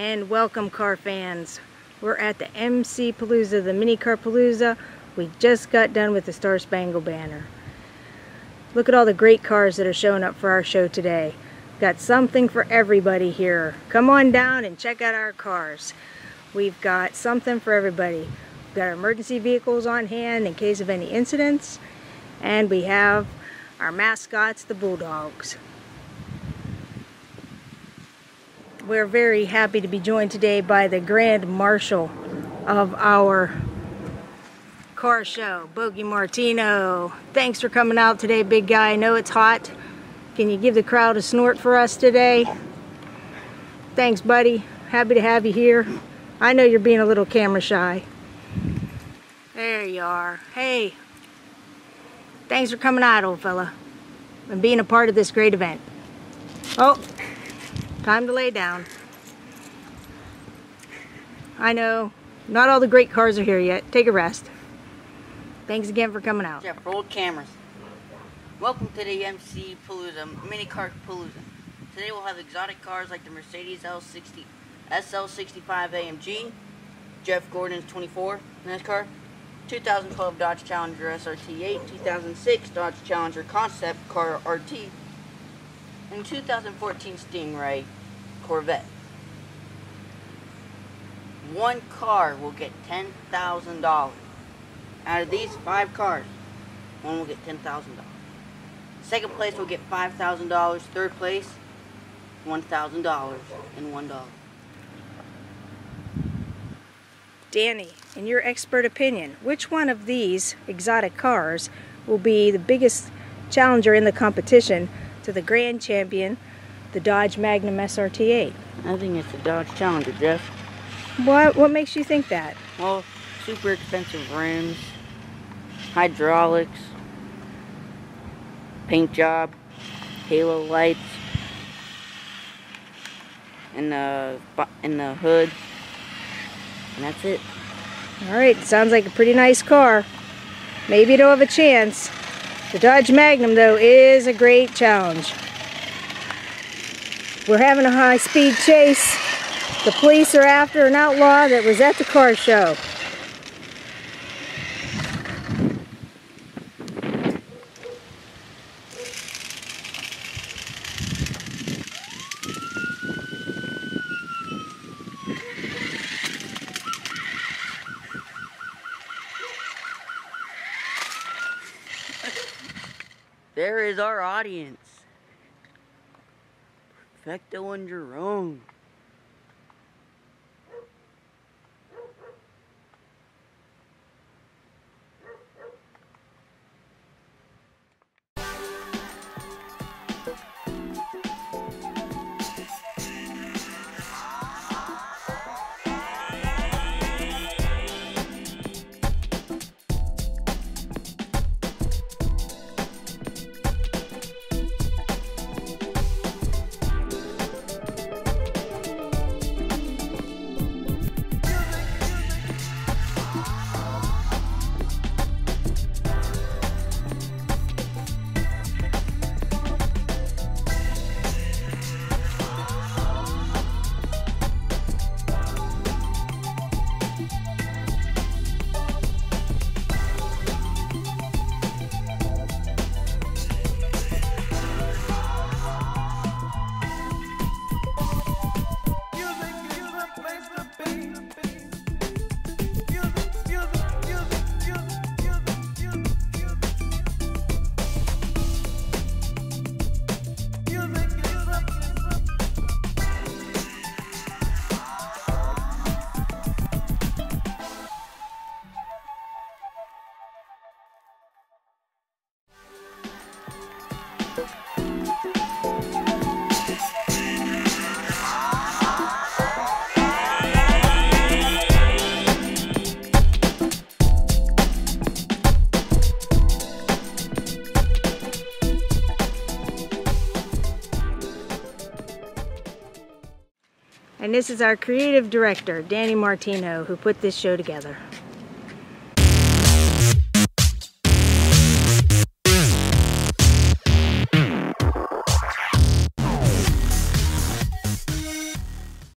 and welcome car fans. We're at the MC Palooza, the Mini Car Palooza. We just got done with the Star Spangled Banner. Look at all the great cars that are showing up for our show today. Got something for everybody here. Come on down and check out our cars. We've got something for everybody. We've got our emergency vehicles on hand in case of any incidents, and we have our mascots, the Bulldogs. We're very happy to be joined today by the Grand Marshal of our car show, Bogey Martino. Thanks for coming out today, big guy. I know it's hot. Can you give the crowd a snort for us today? Thanks, buddy. Happy to have you here. I know you're being a little camera shy. There you are. Hey, thanks for coming out, old fella, and being a part of this great event. Oh, time to lay down. I know, not all the great cars are here yet. Take a rest. Thanks again for coming out. Jeff, roll cameras. Welcome to the MC Palooza, Mini Car Palooza. Today we'll have exotic cars like the Mercedes SL65 AMG, Jeff Gordon's 24 NASCAR, 2012 Dodge Challenger SRT8, 2006 Dodge Challenger Concept Car RT, and 2014 Stingray Corvette. One car will get $10,000. Out of these 5 cars, one will get $10,000. Second place will get $5,000. Third place, $1,000 and $1. Danny, in your expert opinion, which one of these exotic cars will be the biggest challenger in the competition to the grand champion, the Dodge Magnum SRT8? I think it's the Dodge Challenger, Jeff. What makes you think that? Well, super expensive rims, hydraulics, paint job, halo lights, and the hood, and that's it. Alright, sounds like a pretty nice car. Maybe it'll have a chance. The Dodge Magnum, though, is a great challenge. We're having a high-speed chase. The police are after an outlaw that was at the car show. There is our audience. Perfecto and Jerome. And this is our creative director, Danny Martino, who put this show together.